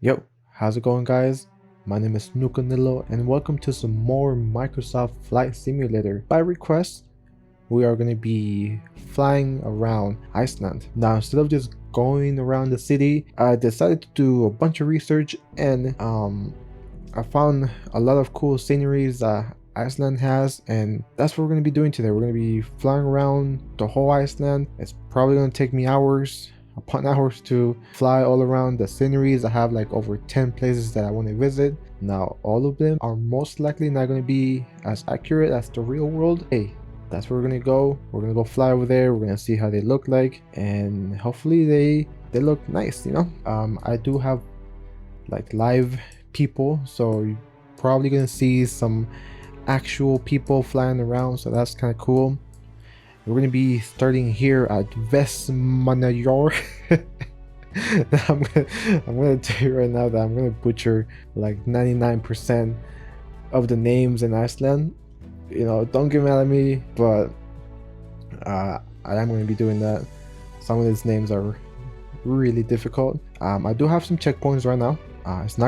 Yo, how's it going, guys? My name is Nuka-Nilo and welcome to some more Microsoft Flight Simulator. By request, we are going to be flying around Iceland. Now, instead of just going around the city, I decided to do a bunch of research and I found a lot of cool sceneries that Iceland has, and that's what we're going to be doing today. We're going to be flying around the whole Iceland. It's probably going to take me hours upon hours to fly all around the sceneries. I have like over 10 places that I want to visit. Now, all of them are most likely not going to be as accurate as the real world. Hey, that's where we're going to go. We're going to go fly over there. We're going to see how they look like, and hopefully they look nice, you know. I do have like live people, so you're probably gonna see some actual people flying around, so that's kind of cool. We're gonna be starting here at Vestmannaeyjar. I'm gonna tell you right now that I'm gonna butcher like 99% of the names in Iceland. You know, don't get mad at me, but I am gonna be doing that. Some of these names are really difficult. I do have some checkpoints right now. It's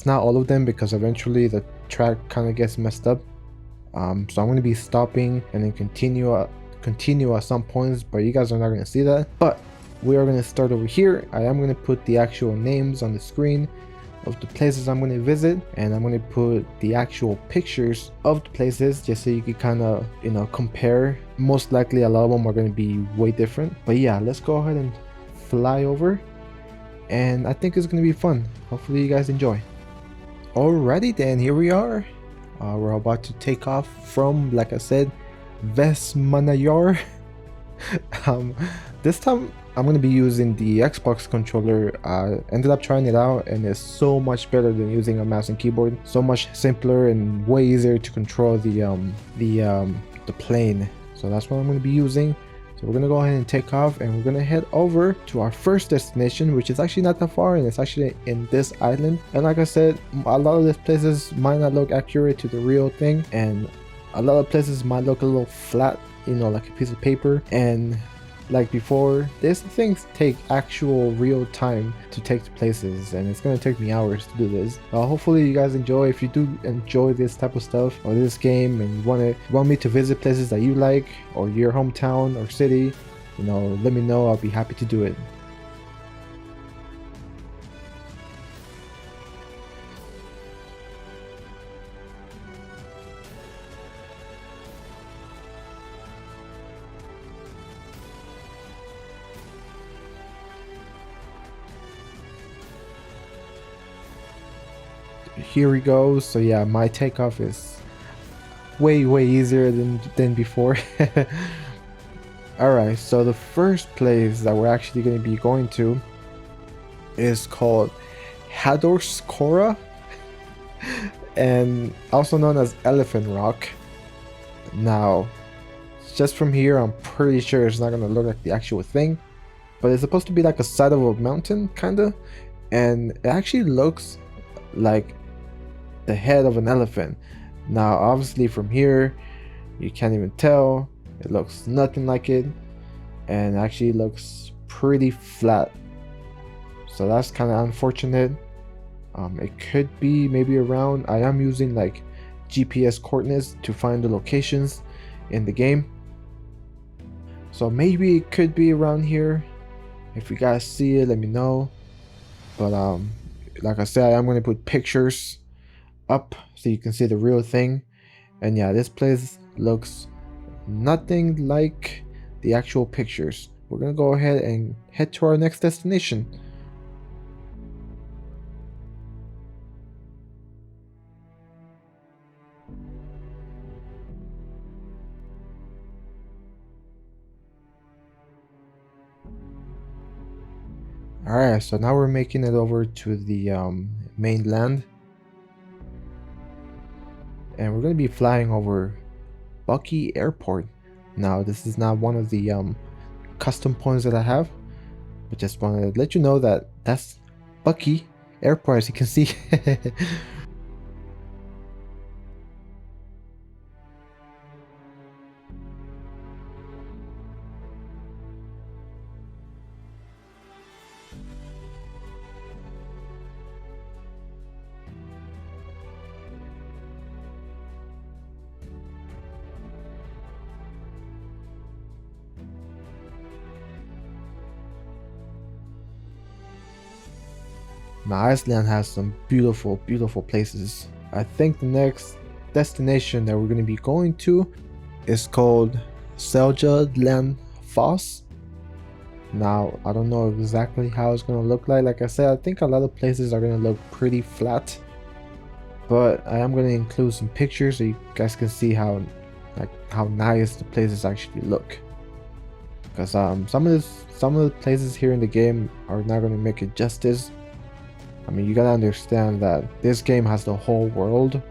not all of them because eventually the track kind of gets messed up. So I'm going to be stopping and then continue at some points, but you guys are not going to see that. But we are going to start over here. I am going to put the actual names on the screen of the places I'm going to visit, and I'm going to put the actual pictures of the places just so you can kind of, you know, compare. Most likely a lot of them are going to be way different, but yeah, let's go ahead and fly over, and I think it's going to be fun. Hopefully you guys enjoy. Alrighty then, here we are. We're about to take off from, like I said, Vestmannaeyjar. um, this time I'm going to be using the Xbox controller. Ended up trying it out and it's so much better than using a mouse and keyboard. So much simpler and way easier to control the plane. So that's what I'm going to be using. So we're going to go ahead and take off, and we're going to head over to our first destination, which is actually not that far, and it's actually in this island. And like I said, a lot of these places might not look accurate to the real thing, and a lot of places might look a little flat, you know, like a piece of paper. And like before, these things take actual real time to take to places, and it's gonna take me hours to do this. Hopefully you guys enjoy. If you do enjoy this type of stuff or this game and you want me to visit places that you like or your hometown or city, you know, let me know. I'll be happy to do it. Here we go. So yeah, my takeoff is way easier than before. All right, so the first place that we're actually going to be going to is called Hadorskora, and also known as Elephant Rock. Now, just from here, I'm pretty sure it's not going to look like the actual thing, but it's supposed to be like a side of a mountain, kind of, and it actually looks like the head of an elephant. Now, obviously, from here, you can't even tell. It looks nothing like it, and actually looks pretty flat. So that's kind of unfortunate. It could be maybe around. I am using like GPS coordinates to find the locations in the game. So maybe it could be around here. If you guys see it, let me know. But like I said, I'm gonna put pictures up so you can see the real thing. And yeah, this place looks nothing like the actual pictures. We're gonna go ahead and head to our next destination. Alright, so now we're making it over to the mainland, and we're gonna be flying over Bucky Airport. Now, this is not one of the custom points that I have, but just want to let you know that that's Bucky Airport, as you can see. Now Iceland has some beautiful, beautiful places. I think the next destination that we're going to be going to is called Seljaland Foss. Now, I don't know exactly how it's going to look like. Like I said, I think a lot of places are going to look pretty flat. But I am going to include some pictures so you guys can see how nice the places actually look. Because some of the places here in the game are not going to make it justice. I mean, you gotta understand that this game has the whole world,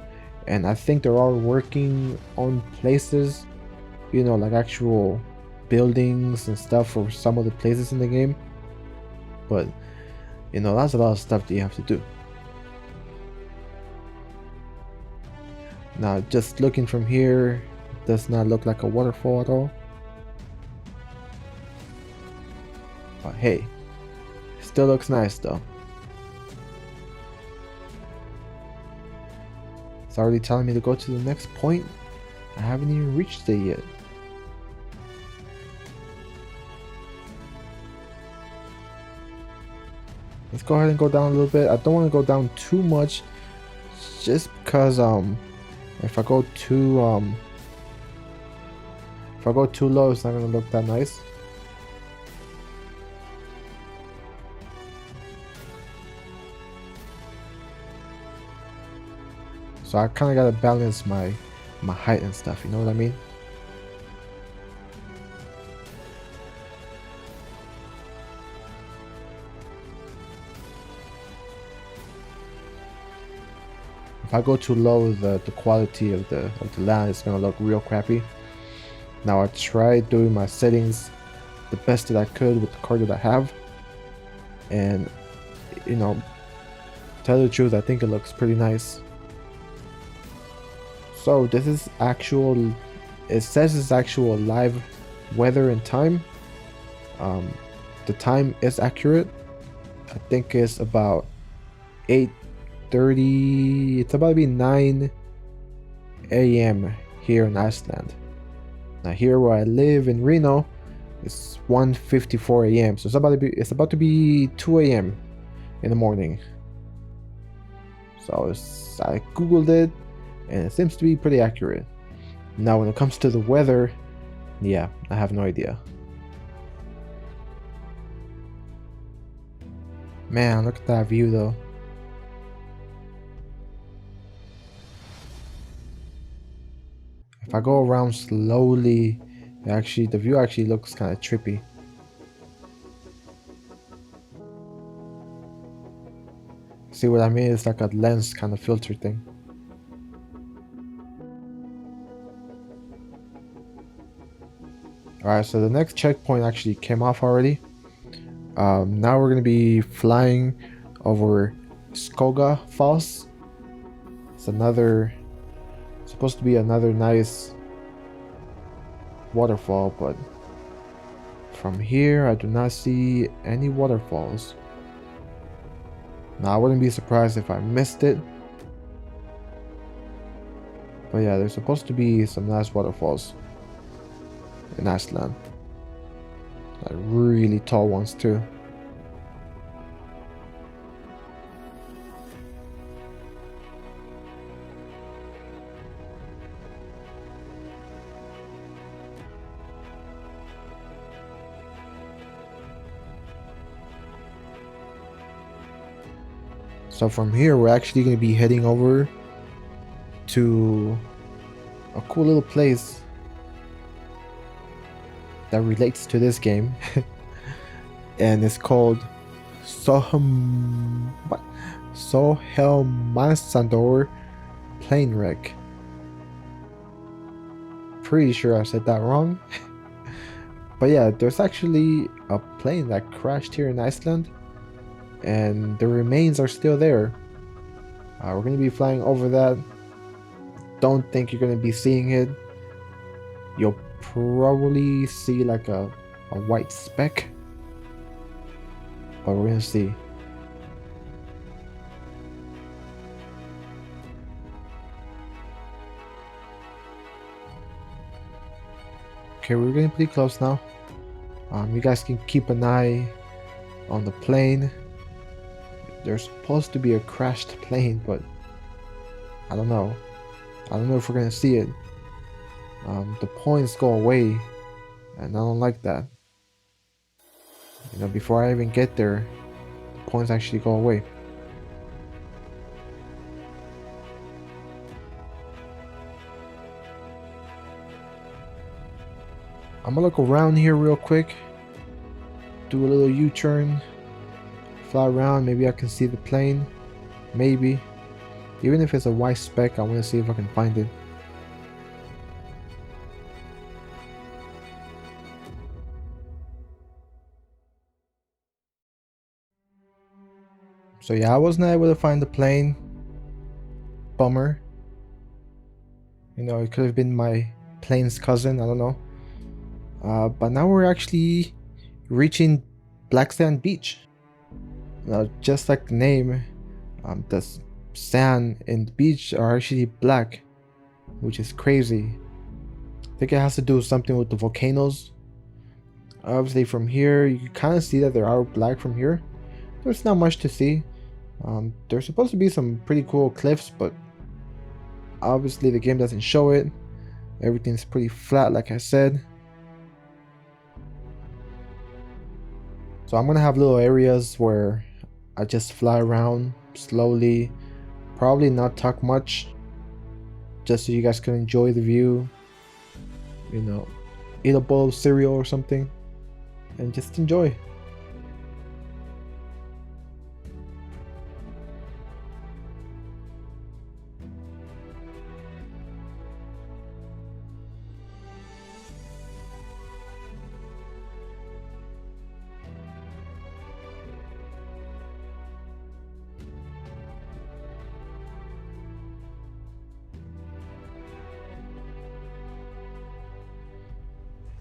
and I think they're all working on places, you know, like actual buildings and stuff for some of the places in the game. But, you know, that's a lot of stuff that you have to do. Now, just looking from here, it does not look like a waterfall at all. But hey, still looks nice though. It's already telling me to go to the next point. I haven't even reached it yet. Let's go ahead and go down a little bit. I don't want to go down too much, just because if I go too low, it's not gonna look that nice. So I kind of gotta balance my height and stuff, you know what I mean? If I go too low, the quality of the land is gonna look real crappy. Now I tried doing my settings the best that I could with the card that I have, and you know, to tell the truth, I think it looks pretty nice. So this is actual, it says it's actual live weather and time. The time is accurate. I think it's about 8:30, it's about to be 9 a.m. here in Iceland. Now here where I live in Reno, it's 1:54 a.m. So it's about to be 2 a.m. in the morning. So I googled it, and it seems to be pretty accurate. Now when it comes to the weather, yeah, I have no idea. Man, look at that view though. If I go around slowly, the view actually looks kind of trippy. See what I mean? It's like a lens kind of filter thing. Alright, so the next checkpoint actually came off already. Now we're gonna be flying over Skoga Falls. It's supposed to be another nice waterfall, but from here I do not see any waterfalls. Now I wouldn't be surprised if I missed it. But yeah, there's supposed to be some nice waterfalls in Iceland. Like really tall ones too. So from here we're actually going to be heading over to a cool little place that relates to this game. And it's called Sohelmansandor plane wreck. Pretty sure I said that wrong. But yeah, there's actually a plane that crashed here in Iceland, and the remains are still there. We're going to be flying over that. Don't think you're going to be seeing it. You'll probably see like a white speck, but we're going to see. Okay, we're getting pretty close now. You guys can keep an eye on the plane. there's supposed to be a crashed plane, but I don't know. I don't know if we're gonna see it. The points go away, and I don't like that. You know, before I even get there, the points actually go away. I'm gonna look around here real quick, do a little U-turn, fly around, maybe I can see the plane, maybe. Even if it's a white speck, I want to see if I can find it. So yeah, I wasn't able to find the plane. Bummer. You know, it could have been my plane's cousin, I don't know. But now we're actually reaching Black Sand Beach. Just like the name, the sand and the beach are actually black, which is crazy. I think it has to do with something with the volcanoes. Obviously from here, you can kind of see that they are black from here. There's not much to see. There's supposed to be some pretty cool cliffs, but obviously the game doesn't show it. Everything's pretty flat, like I said. So I'm gonna have little areas where I just fly around slowly, probably not talk much, just so you guys can enjoy the view. You know, eat a bowl of cereal or something, and just enjoy.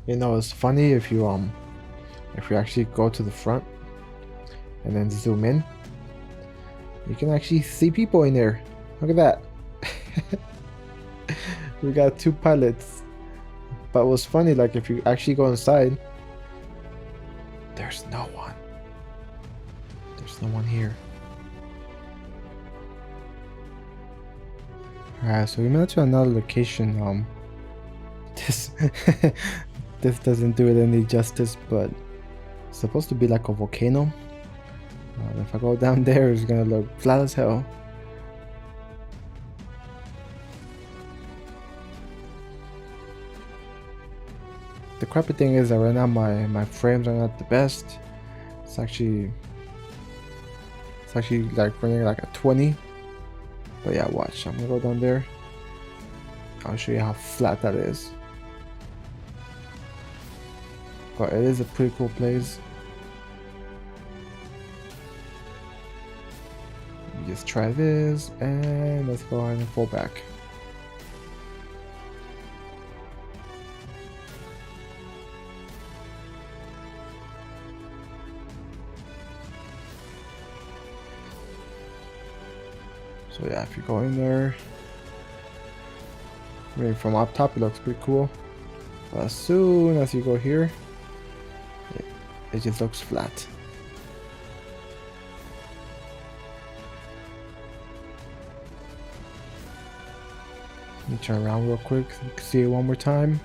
You know, it's funny if you actually go to the front and then zoom in, you can actually see people in there. Look at that. We got 2 pilots. But what's funny, like if you actually go inside, there's no one. There's no one here. Alright, so we made it to another location. This this doesn't do it any justice, but it's supposed to be like a volcano. If I go down there, it's gonna look flat as hell. The crappy thing is that right now my frames are not the best. It's actually like running like a 20. But yeah, watch. I'm gonna go down there. I'll show you how flat that is. But it is a pretty cool place. Just try this, and let's go ahead and fall back. So yeah, if you go in there, I mean, from up top it looks pretty cool. But as soon as you go here, it just looks flat. Let me turn around real quick so you can see it one more time.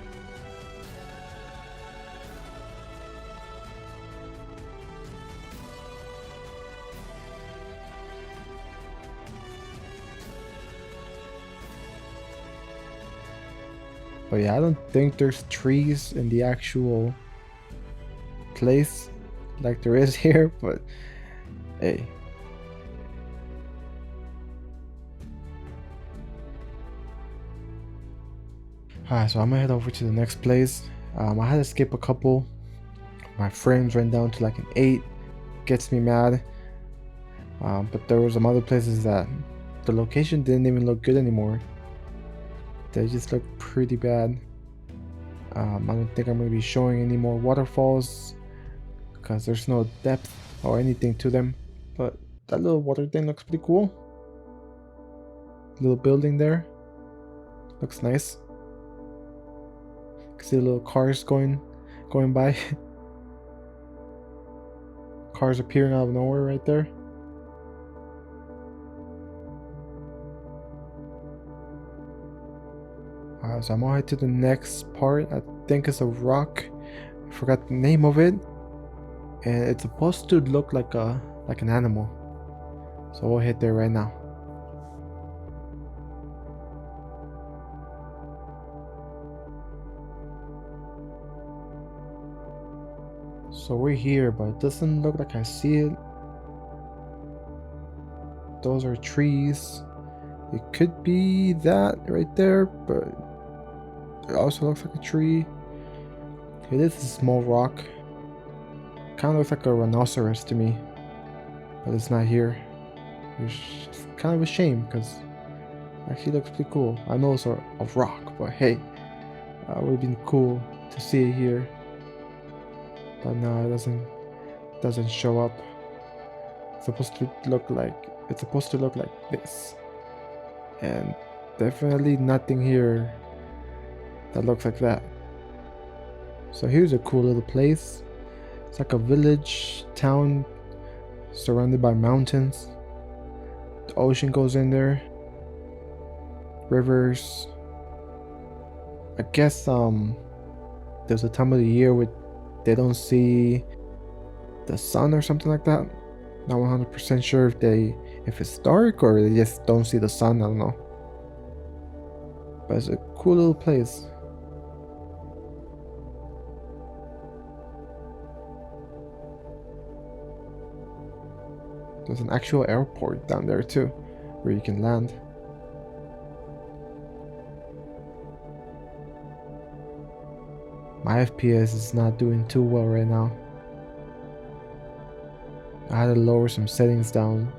But yeah, I don't think there's trees in the actual place like there is here, but hey. Alright, so I'm gonna head over to the next place. I had to skip a couple. My frames ran down to like an 8. Gets me mad. But there were some other places that the location didn't even look good anymore. They just look pretty bad. I don't think I'm gonna be showing any more waterfalls because there's no depth or anything to them. But that little water thing looks pretty cool. Little building there. Looks nice. See the little cars going by. Cars appearing out of nowhere right there. So I'm gonna head to the next part. I think it's a rock. I forgot the name of it, and it's supposed to look like an animal. So we'll head there right now. So we're here, but it doesn't look like I see it. Those are trees. It could be that right there, but it also looks like a tree. It is a small rock. Kind of looks like a rhinoceros to me, but it's not here. It's kind of a shame because actually looks pretty cool. I know it's a rock, but hey, it would have been cool to see it here. But no, it doesn't show up. It's supposed to look like this, and definitely nothing here that looks like that. So here's a cool little place. It's like a village town surrounded by mountains. The ocean goes in there, rivers. I guess there's a time of the year where they don't see the sun or something like that. Not 100% sure if it's dark or they just don't see the sun. I don't know. But it's a cool little place. There's an actual airport down there too, where you can land. My FPS is not doing too well right now. I had to lower some settings down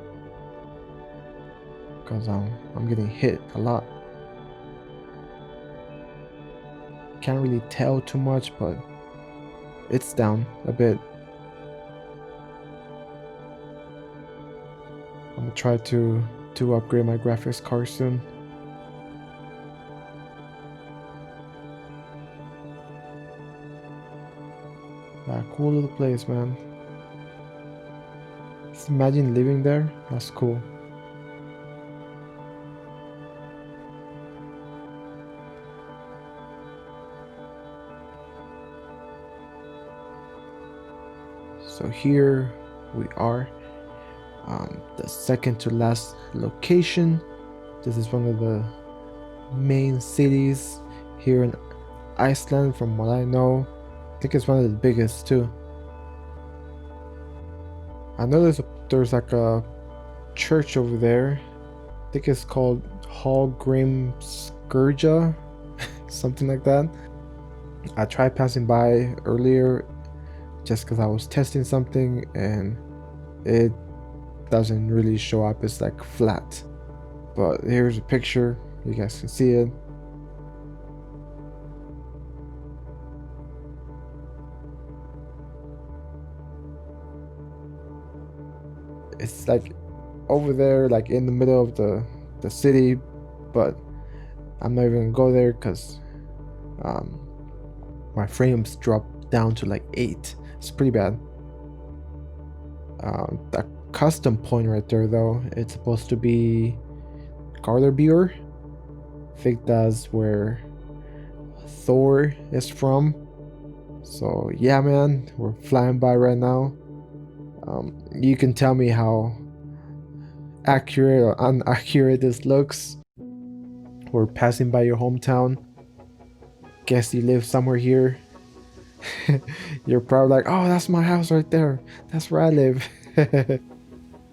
because I'm getting hit a lot. Can't really tell too much, but it's down a bit. I'm gonna try to upgrade my graphics card soon. Yeah, cool little place, man. Just imagine living there. That's cool. So here we are, the second to last location. This is one of the main cities here in Iceland, from what I know. I think it's one of the biggest too. I know there's like a church over there. I think it's called Hallgrímskirkja, something like that. I tried passing by earlier just because I was testing something and it doesn't really show up. It's like flat. But here's a picture. You guys can see it. It's like over there, like in the middle of the city, but I'm not even gonna go there because my frames dropped down to like 8. It's pretty bad. That custom point right there though, it's supposed to be Garderbeer. I think that's where Thor is from. So yeah, man, we're flying by right now. You can tell me how accurate or inaccurate this looks. We're passing by your hometown. Guess you live somewhere here. You're probably like, oh, that's my house right there. That's where I live.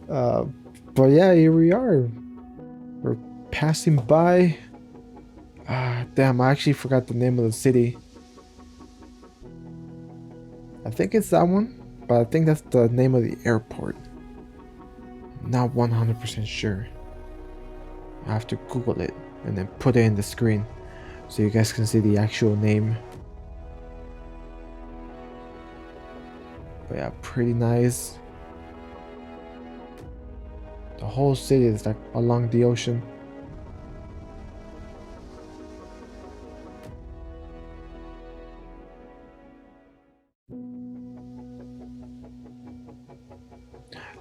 uh, but yeah, here we are. We're passing by. Damn, I actually forgot the name of the city. I think it's that one, but I think that's the name of the airport. Not 100% sure. I have to Google it and then put it in the screen so you guys can see the actual name. But yeah, pretty nice. The whole city is like along the ocean.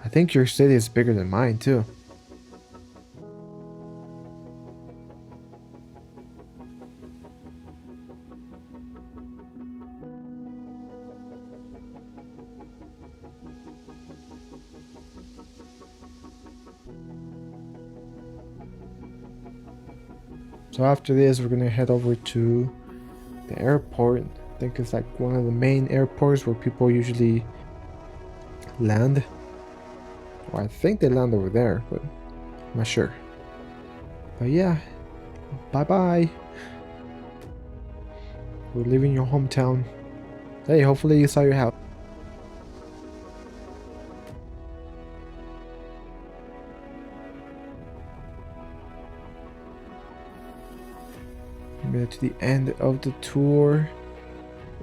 I think your city is bigger than mine too. So after this, we're gonna head over to the airport. I think it's like one of the main airports where people usually land. Well, I think they land over there, but I'm not sure. But yeah, bye bye. We're leaving your hometown. Hey, hopefully you saw your house. We made it to the end of the tour.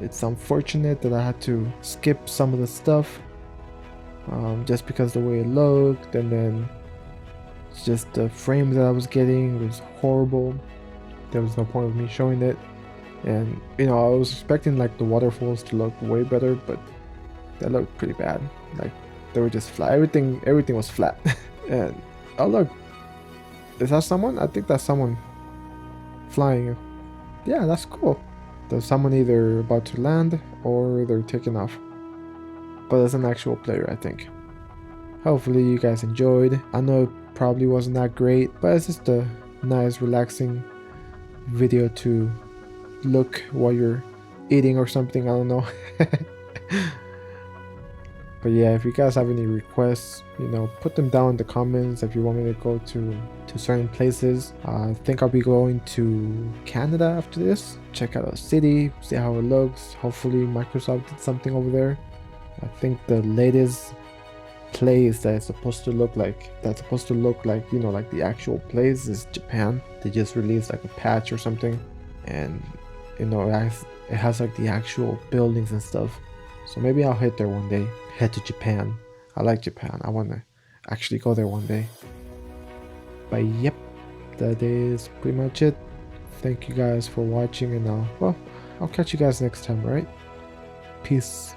It's unfortunate that I had to skip some of the stuff just because the way it looked, and then it's just the frame that I was getting was horrible. There was no point of me showing it. And you know, I was expecting like the waterfalls to look way better, but that looked pretty bad. Like they were just flat. Everything was flat. And oh look, is that someone? I think that's someone flying. Yeah, that's cool. There's someone either about to land or they're taking off. But it's an actual player, I think. Hopefully you guys enjoyed. I know it probably wasn't that great, but it's just a nice, relaxing video to look while you're eating or something. I don't know. But yeah, if you guys have any requests, you know, put them down in the comments if you want me to go to certain places. I think I'll be going to Canada after this. Check out the city, see how it looks. Hopefully Microsoft did something over there. I think the latest place that's supposed to look like, you know, like the actual place is Japan. They just released like a patch or something, and you know, it has like the actual buildings and stuff. So maybe I'll head there one day. Head to Japan. I like Japan. I want to actually go there one day. But yep, that is pretty much it. Thank you guys for watching, and I'll catch you guys next time, right? Peace.